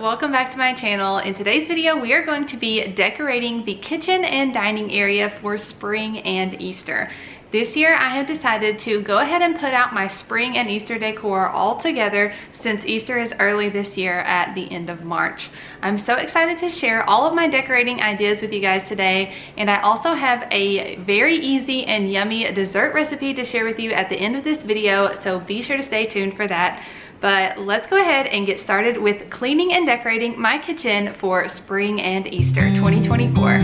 welcome back to my channel. In today's video, we are going to be decorating the kitchen and dining area for spring and Easter. This year, I have decided to go ahead and put out my spring and Easter decor all together since Easter is early this year at the end of March. I'm so excited to share all of my decorating ideas with you guys today, and I also have a very easy and yummy dessert recipe to share with you at the end of this video, so be sure to stay tuned for that. But let's go ahead and get started with cleaning and decorating my kitchen for spring and Easter 2024.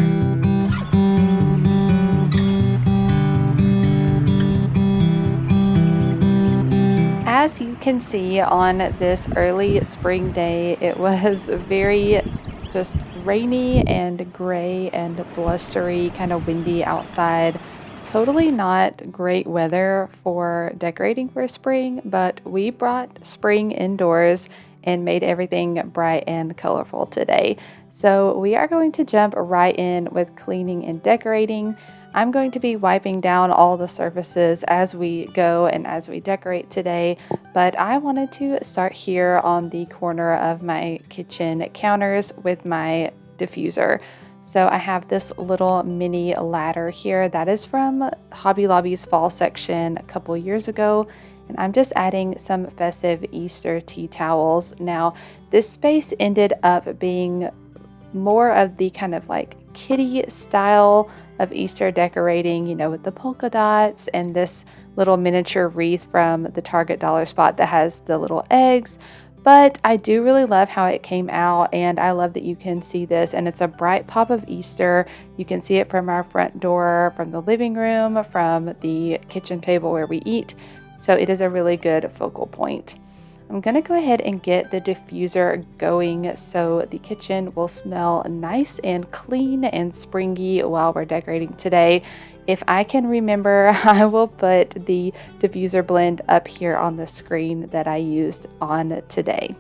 As you can see on this early spring day, it was very just rainy and gray and blustery, kind of windy outside. Totally not great weather for decorating for spring, but we brought spring indoors and made everything bright and colorful today. So we are going to jump right in with cleaning and decorating. I'm going to be wiping down all the surfaces as we go and as we decorate today, but I wanted to start here on the corner of my kitchen counters with my diffuser. So I have this little mini ladder here that is from Hobby Lobby's fall section a couple years ago, and I'm just adding some festive Easter tea towels. Now, this space ended up being more of the kind of like kitty style of Easter decorating, you know, with the polka dots and this little miniature wreath from the Target dollar spot that has the little eggs. But I do really love how it came out, and I love that you can see this, and it's a bright pop of Easter. You can see it from our front door, from the living room, from the kitchen table where we eat. So it is a really good focal point. I'm gonna go ahead and get the diffuser going so the kitchen will smell nice and clean and springy while we're decorating today. If I can remember, I will put the diffuser blend up here on the screen that I used on today.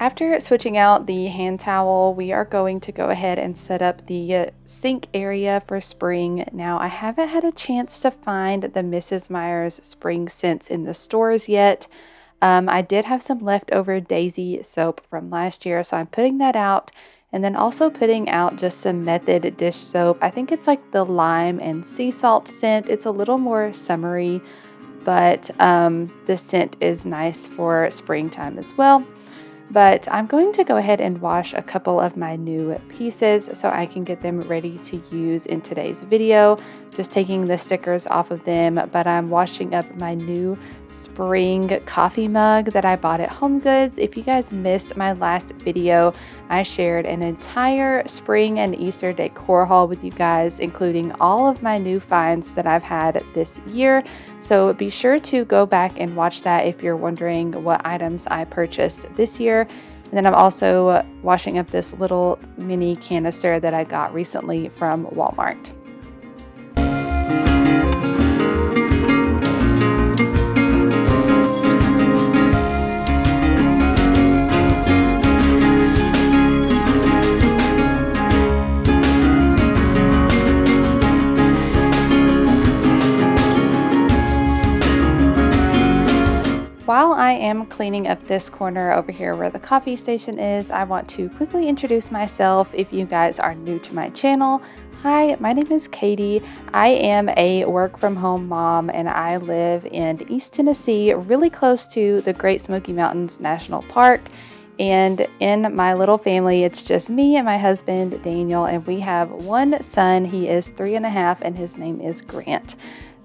After switching out the hand towel, we are going to go ahead and set up the sink area for spring. Now, I haven't had a chance to find the Mrs. Meyer's spring scents in the stores yet. I did have some leftover Daisy soap from last year, so I'm putting that out. And then also putting out just some Method dish soap. I think it's like the lime and sea salt scent. It's a little more summery, but the scent is nice for springtime as well. But I'm going to go ahead and wash a couple of my new pieces so I can get them ready to use in today's video. Just taking the stickers off of them, but I'm washing up my new spring coffee mug that I bought at Home Goods. If you guys missed my last video, I shared an entire spring and Easter decor haul with you guys, including all of my new finds that I've had this year. So be sure to go back and watch that if you're wondering what items I purchased this year. And then I'm also washing up this little mini canister that I got recently from Walmart. While I am cleaning up this corner over here where the coffee station is, I want to quickly introduce myself if you guys are new to my channel. Hi, my name is Katie. I am a work from home mom, and I live in East Tennessee, really close to the Great Smoky Mountains National Park. And in my little family, it's just me and my husband, Daniel, and we have one son. He is 3.5, and his name is Grant.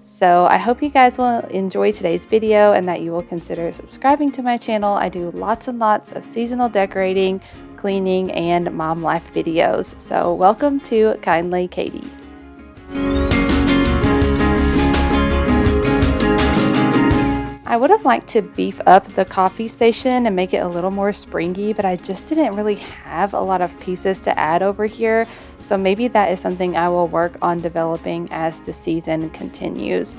So I hope you guys will enjoy today's video and that you will consider subscribing to my channel. I do lots and lots of seasonal decorating, cleaning, and mom life videos. So welcome to Kindly Katie. I would have liked to beef up the coffee station and make it a little more springy, but I just didn't really have a lot of pieces to add over here. So maybe that is something I will work on developing as the season continues.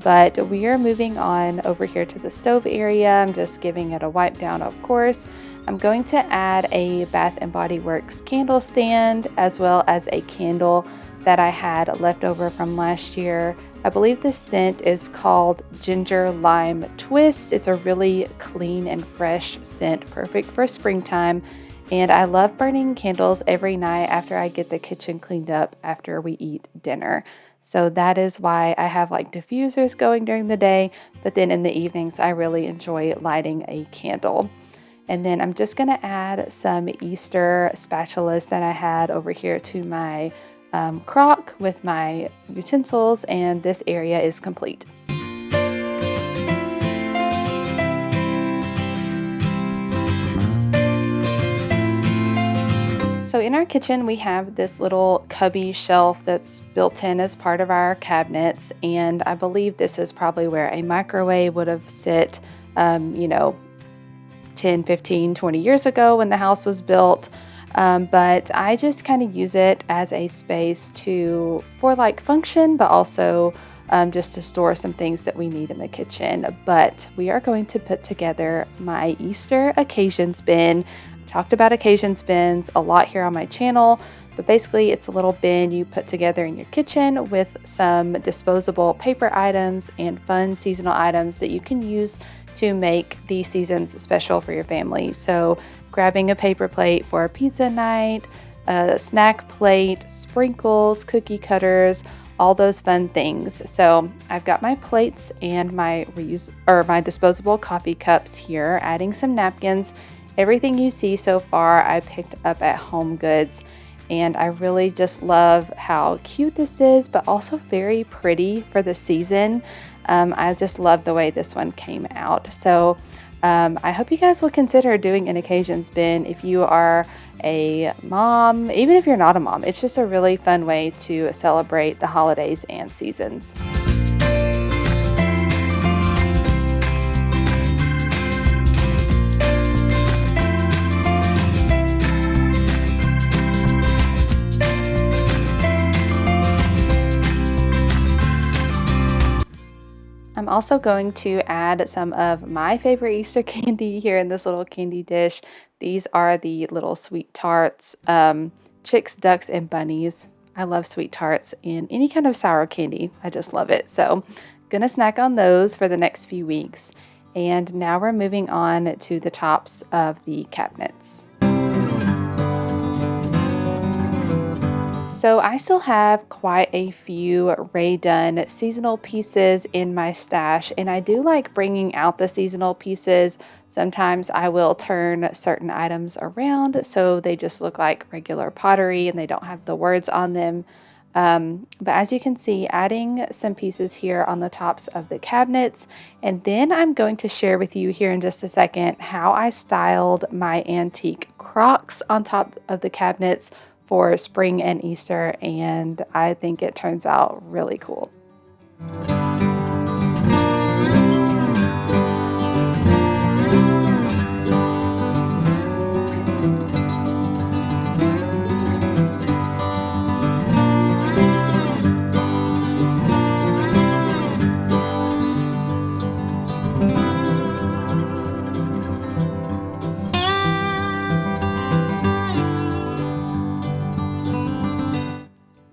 But we are moving on over here to the stove area. I'm just giving it a wipe down, of course. I'm going to add a Bath and Body Works candle stand as well as a candle that I had left over from last year. I believe the scent is called Ginger Lime Twist. It's a really clean and fresh scent, perfect for springtime. And I love burning candles every night after I get the kitchen cleaned up after we eat dinner. So that is why I have like diffusers going during the day, but then in the evenings I really enjoy lighting a candle. And then I'm just going to add some Easter spatulas that I had over here to my crock with my utensils, and this area is complete. So in our kitchen, we have this little cubby shelf that's built in as part of our cabinets, and I believe this is probably where a microwave would have sit, 10, 15, 20 years ago when the house was built. But I just kind of use it as a space for like function, but also just to store some things that we need in the kitchen. But we are going to put together my Easter occasions bin. I've talked about occasions bins a lot here on my channel, but basically it's a little bin you put together in your kitchen with some disposable paper items and fun seasonal items that you can use to make the seasons special for your family. So grabbing a paper plate for a pizza night, a snack plate, sprinkles, cookie cutters, all those fun things. So I've got my plates and my disposable coffee cups here, adding some napkins. Everything you see so far I picked up at Home Goods, and I really just love how cute this is, but also very pretty for the season. I just love the way this one came out. So I hope you guys will consider doing an occasions bin if you are a mom, even if you're not a mom. It's just a really fun way to celebrate the holidays and seasons. I'm also going to add some of my favorite Easter candy here in this little candy dish. These are the little sweet tarts, chicks, ducks, and bunnies. I love sweet tarts and any kind of sour candy. I just love it. So gonna snack on those for the next few weeks. And now we're moving on to the tops of the cabinets. So I still have quite a few Ray Dunn seasonal pieces in my stash, and I do like bringing out the seasonal pieces. Sometimes I will turn certain items around so they just look like regular pottery and they don't have the words on them. But as you can see, adding some pieces here on the tops of the cabinets, and then I'm going to share with you here in just a second how I styled my antique crocks on top of the cabinets for spring and Easter, and I think it turns out really cool.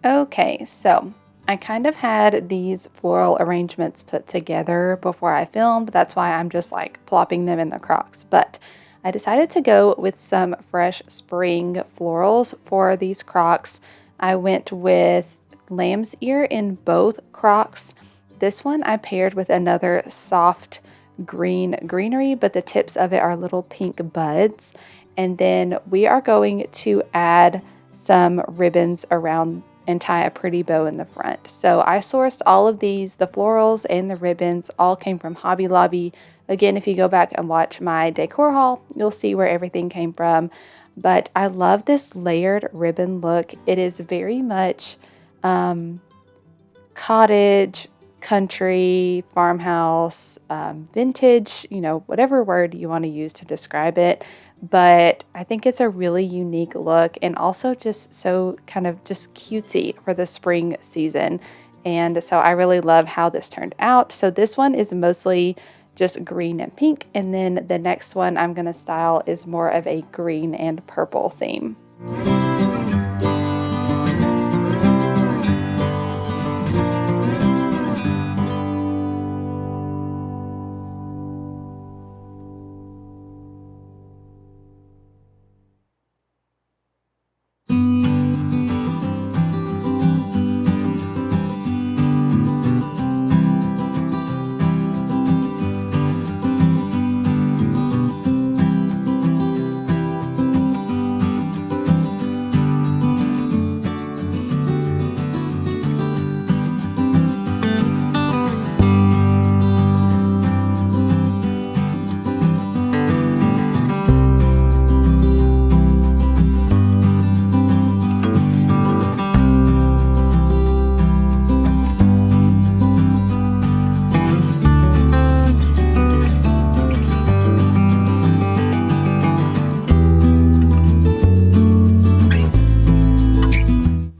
Okay, so I kind of had these floral arrangements put together before I filmed. That's why I'm just like plopping them in the crocks. But I decided to go with some fresh spring florals for these crocks. I went with lamb's ear in both crocks. This one I paired with another soft greenery, but the tips of it are little pink buds. And then we are going to add some ribbons around and tie a pretty bow in the front. So I sourced all of these, the florals and the ribbons, all came from Hobby Lobby. Again, if you go back and watch my decor haul, you'll see where everything came from. But I love this layered ribbon look. It is very much cottage, country, farmhouse, vintage, whatever word you want to use to describe it. But I think it's a really unique look and also just so kind of just cutesy for the spring season. And so I really love how this turned out. So this one is mostly just green and pink. And then the next one I'm going to style is more of a green and purple theme.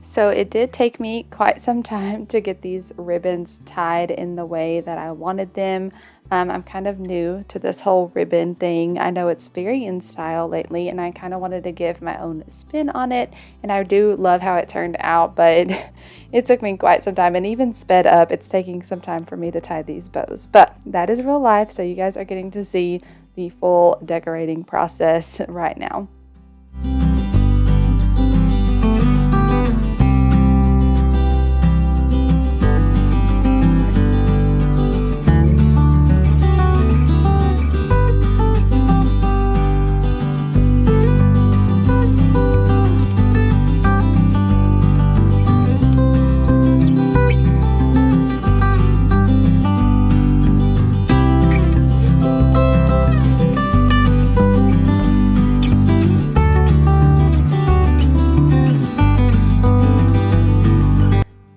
So it did take me quite some time to get these ribbons tied in the way that I wanted them. I'm kind of new to this whole ribbon thing. I know it's very in style lately, and I kind of wanted to give my own spin on it. And I do love how it turned out, but it took me quite some time, and even sped up. It's taking some time for me to tie these bows, but that is real life. So you guys are getting to see the full decorating process right now.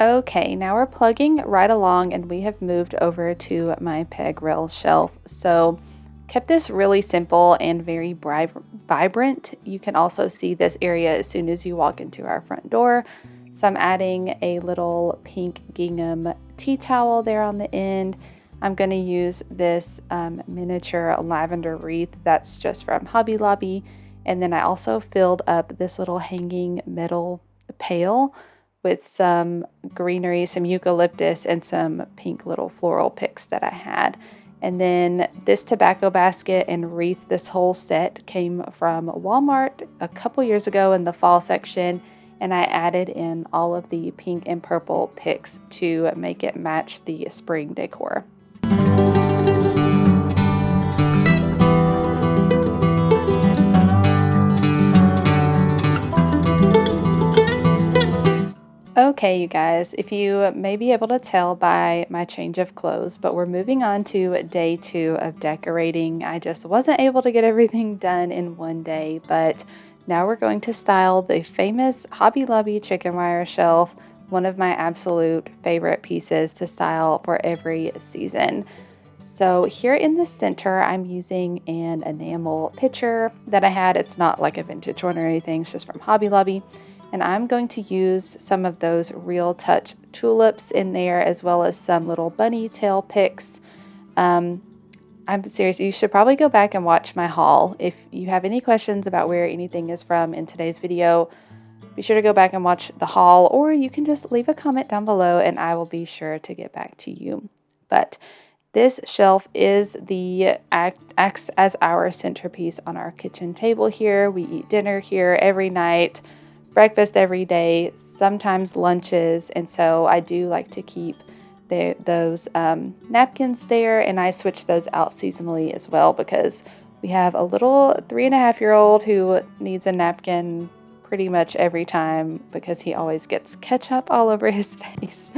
Okay, now we're plugging right along and we have moved over to my peg rail shelf. So kept this really simple and very vibrant. You can also see this area as soon as you walk into our front door. So I'm adding a little pink gingham tea towel there on the end. I'm going to use this miniature lavender wreath that's just from Hobby Lobby. And then I also filled up this little hanging metal pail with some greenery, some eucalyptus, and some pink little floral picks that I had. And then this tobacco basket and wreath, this whole set came from Walmart a couple years ago in the fall section, and I added in all of the pink and purple picks to make it match the spring decor. Okay, you guys, if you may be able to tell by my change of clothes, but we're moving on to day 2 of decorating. I just wasn't able to get everything done in one day, but now we're going to style the famous Hobby Lobby chicken wire shelf, one of my absolute favorite pieces to style for every season. So here in the center, I'm using an enamel pitcher that I had. It's not like a vintage one or anything, it's just from Hobby Lobby. And I'm going to use some of those Real Touch tulips in there, as well as some little bunny tail picks. I'm serious, you should probably go back and watch my haul. If you have any questions about where anything is from in today's video, be sure to go back and watch the haul, or you can just leave a comment down below and I will be sure to get back to you. But this shelf acts as our centerpiece on our kitchen table here. We eat dinner here every night, breakfast every day, sometimes lunches, and so I do like to keep those napkins there, and I switch those out seasonally as well because we have a little 3.5-year-old who needs a napkin pretty much every time because he always gets ketchup all over his face.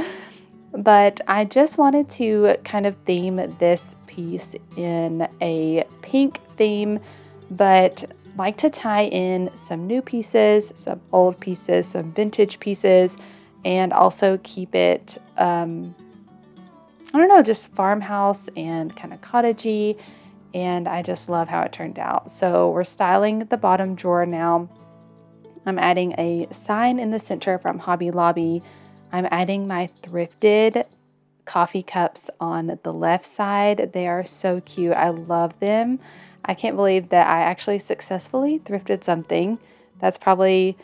But I just wanted to kind of theme this piece in a pink theme, but like to tie in some new pieces, some old pieces, some vintage pieces, and also keep it I don't know, just farmhouse and kind of cottagey. And I just love how it turned out. So we're styling the bottom drawer now. I'm adding a sign in the center from Hobby Lobby. I'm adding my thrifted coffee cups on the left side. They are so cute. I love them. I can't believe that I actually successfully thrifted something. That's probably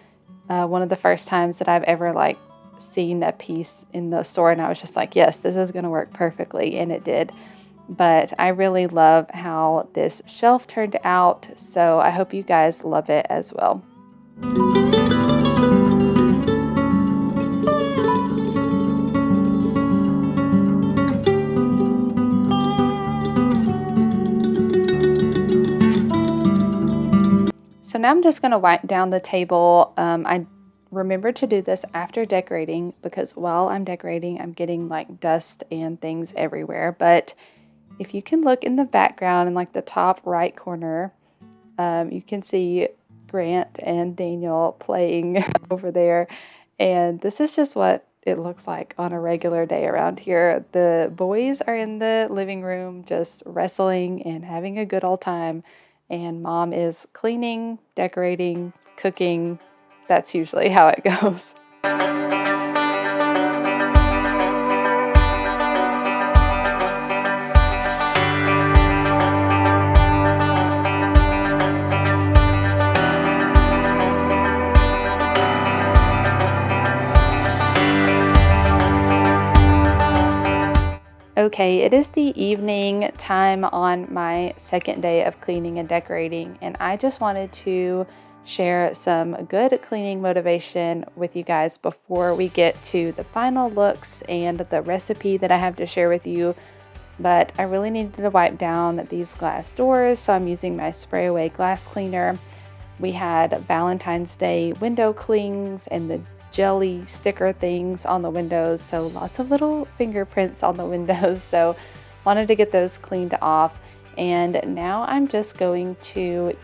one of the first times that I've ever like seen a piece in the store and I was just like, yes, this is going to work perfectly, and it did. But I really love how this shelf turned out, so I hope you guys love it as well. So now I'm just going to wipe down the table. I remember to do this after decorating because while I'm decorating, I'm getting like dust and things everywhere. But if you can look in the background in like the top right corner, you can see Grant and Daniel playing over there. And this is just what it looks like on a regular day around here. The boys are in the living room just wrestling and having a good old time. And mom is cleaning, decorating, cooking. That's usually how it goes. Okay, it is the evening time on my second day of cleaning and decorating, and I just wanted to share some good cleaning motivation with you guys before we get to the final looks and the recipe that I have to share with you. But I really needed to wipe down these glass doors, so I'm using my spray away glass cleaner. We had Valentine's Day window clings and the jelly sticker things on the windows, so lots of little fingerprints on the windows, so wanted to get those cleaned off. And now I'm just going to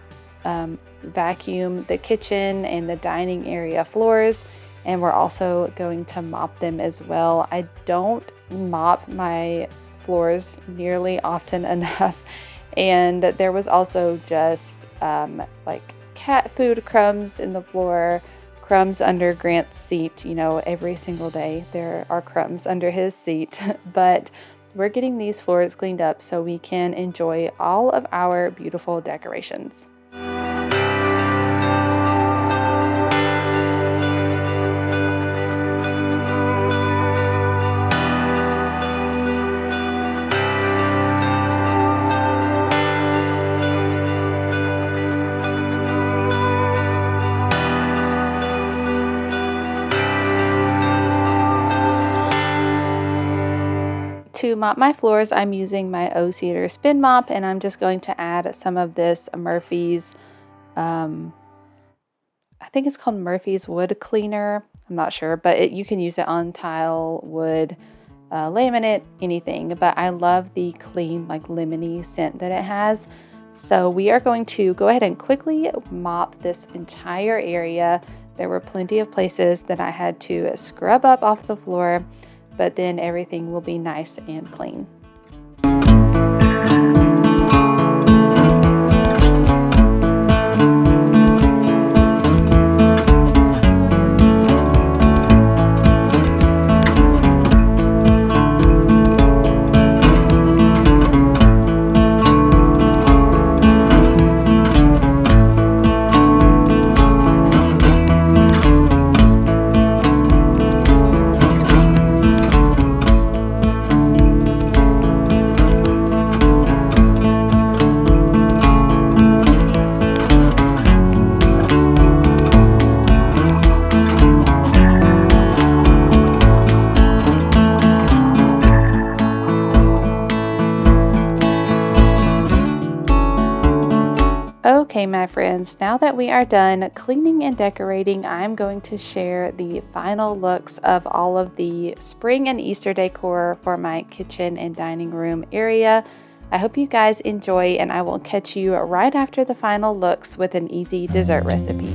vacuum the kitchen and the dining area floors, and we're also going to mop them as well. I don't mop my floors nearly often enough, and there was also just like cat food crumbs in the floor, crumbs under Grant's seat. You know, every single day there are crumbs under his seat. But we're getting these floors cleaned up so we can enjoy all of our beautiful decorations. To mop my floors, I'm using my O-Cedar spin mop, and I'm just going to add some of this Murphy's, I think it's called Murphy's Wood Cleaner. I'm not sure, but you can use it on tile, wood, laminate, anything. But I love the clean, like lemony scent that it has. So we are going to go ahead and quickly mop this entire area. There were plenty of places that I had to scrub up off the floor, but then everything will be nice and clean. Okay, my friends, now that we are done cleaning and decorating, I'm going to share the final looks of all of the spring and Easter decor for my kitchen and dining room area. I hope you guys enjoy, and I will catch you right after the final looks with an easy dessert recipe.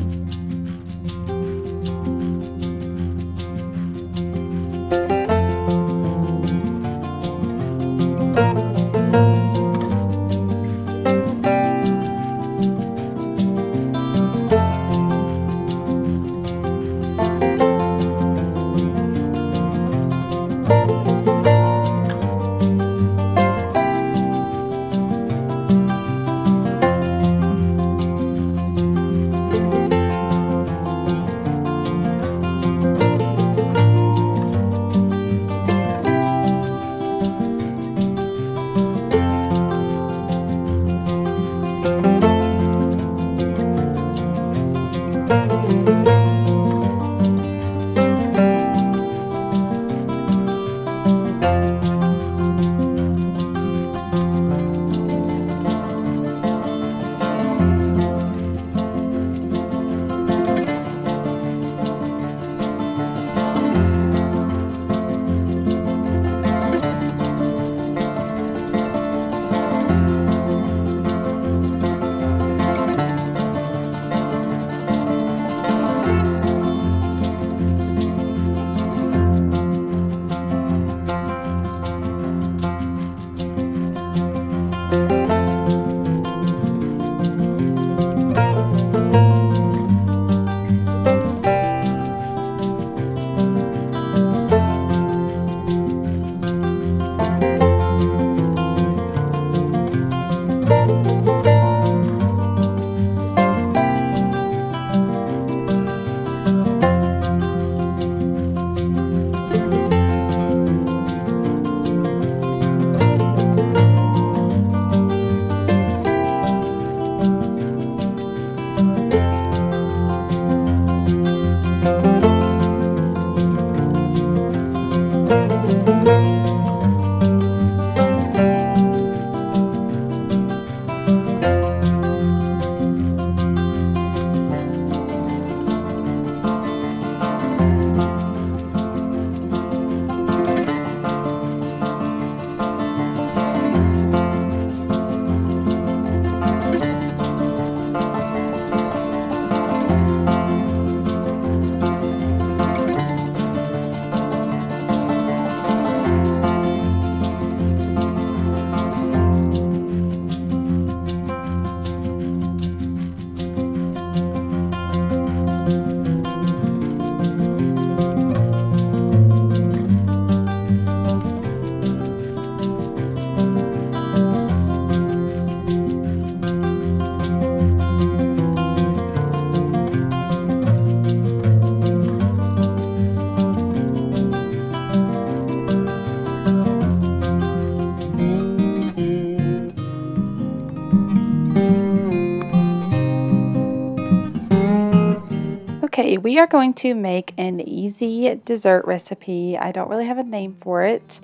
Okay, we are going to make an easy dessert recipe. I don't really have a name for it,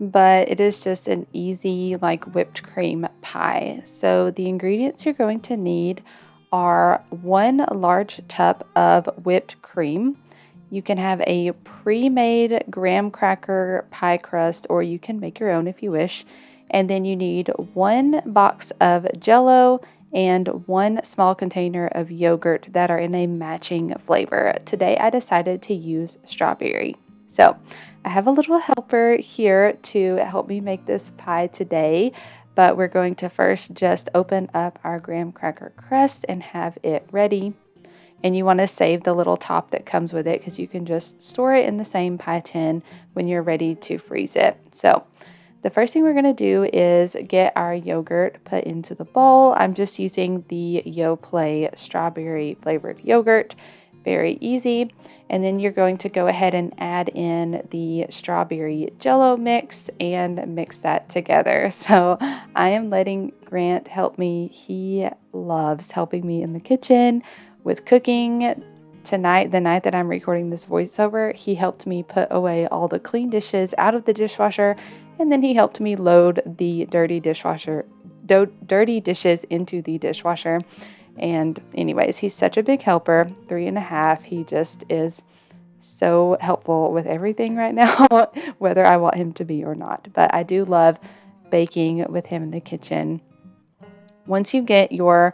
but it is just an easy like whipped cream pie. So the ingredients you're going to need are 1 large cup of whipped cream. You can have a pre-made graham cracker pie crust, or you can make your own if you wish. And then you need 1 box of Jell-O and 1 small container of yogurt that are in a matching flavor. Today I decided to use strawberry. So I have a little helper here to help me make this pie today, but we're going to first just open up our graham cracker crust and have it ready. And you want to save the little top that comes with it because you can just store it in the same pie tin when you're ready to freeze it. So the first thing we're going to do is get our yogurt put into the bowl. I'm just using the Yoplait strawberry flavored yogurt. Very easy. And then you're going to go ahead and add in the strawberry Jell-O mix and mix that together. So I am letting Grant help me. He loves helping me in the kitchen with cooking. Tonight, the night that I'm recording this voiceover, he helped me put away all the clean dishes out of the dishwasher, and then he helped me load the dirty dishes into the dishwasher. And anyways, he's such a big helper, 3.5. He just is so helpful with everything right now, whether I want him to be or not. But I do love baking with him in the kitchen. Once you get your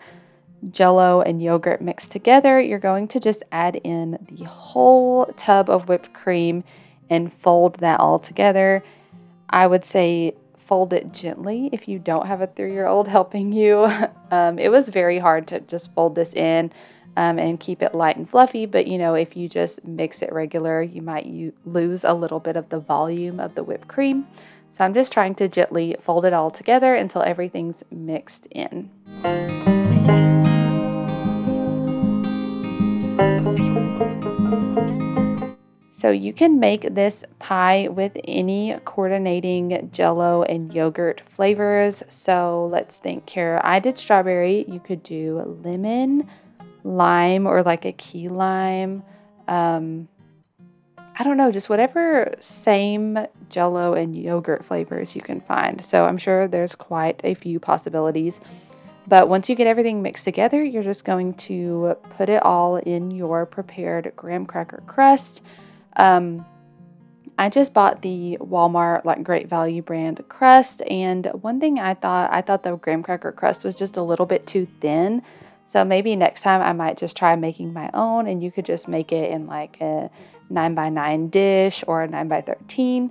Jell-O and yogurt mixed together, you're going to just add in the whole tub of whipped cream and fold that all together. I would say fold it gently if you don't have a 3-year-old helping you. It was very hard to just fold this in and keep it light and fluffy, but if you just mix it regular, you might lose a little bit of the volume of the whipped cream. So I'm just trying to gently fold it all together until everything's mixed in. So you can make this pie with any coordinating Jell-O and yogurt flavors. So let's think here. I did strawberry. You could do lemon, lime, or like a key lime. I don't know, just whatever same Jell-O and yogurt flavors you can find. So I'm sure there's quite a few possibilities. But once you get everything mixed together, you're just going to put it all in your prepared graham cracker crust. I just bought the Walmart like Great Value brand crust, and one thing I thought the graham cracker crust was just a little bit too thin. So maybe next time I might just try making my own, and you could just make it in like a 9x9 dish or a 9x13.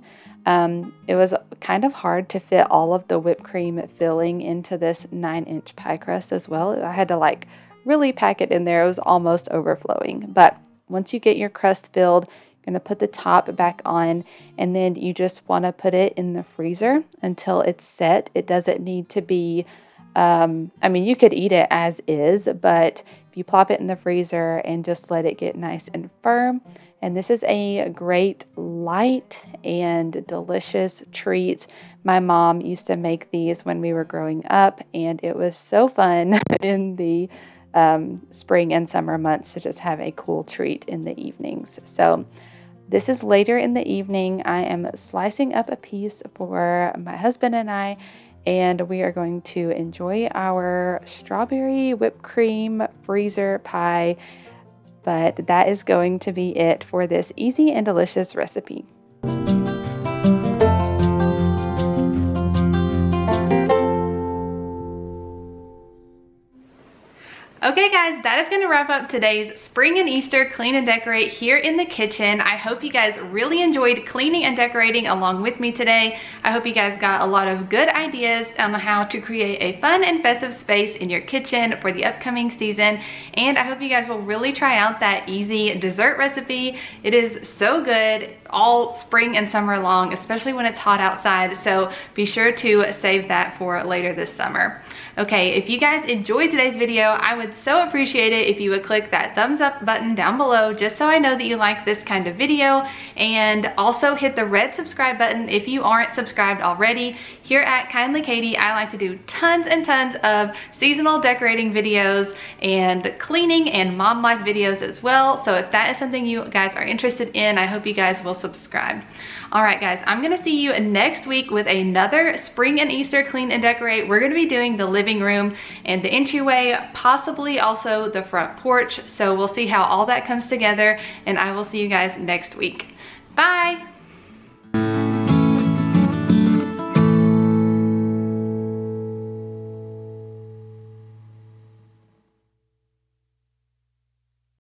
It was kind of hard to fit all of the whipped cream filling into this 9-inch pie crust as well. I had to like really pack it in there. It was almost overflowing. But once you get your crust filled, you're going to put the top back on, and then you just want to put it in the freezer until it's set. It doesn't need to be, you could eat it as is, but if you plop it in the freezer and just let it get nice and firm. And this is a great light and delicious treat. My mom used to make these when we were growing up, and it was so fun in the spring and summer months to just have a cool treat in the evenings. So this is later in the evening. I am slicing up a piece for my husband and I, and we are going to enjoy our strawberry whipped cream freezer pie. But that is going to be it for this easy and delicious recipe. Okay guys, that is going to wrap up today's Spring and Easter Clean and Decorate here in the kitchen. I hope you guys really enjoyed cleaning and decorating along with me today. I hope you guys got a lot of good ideas on how to create a fun and festive space in your kitchen for the upcoming season. And I hope you guys will really try out that easy dessert recipe. It is so good all spring and summer long, especially when it's hot outside. So be sure to save that for later this summer. Okay, if you guys enjoyed today's video, I would so so appreciate it if you would click that thumbs up button down below, just so I know that you like this kind of video. And also hit the red subscribe button if you aren't subscribed already. Here at Kindly Katey, I like to do tons and tons of seasonal decorating videos and cleaning and mom life videos as well. So if that is something you guys are interested in, I hope you guys will subscribe. All right, guys, I'm gonna see you next week with another spring and Easter clean and decorate. We're gonna be doing the living room and the entryway, possibly also the front porch. So we'll see how all that comes together, and I will see you guys next week. Bye.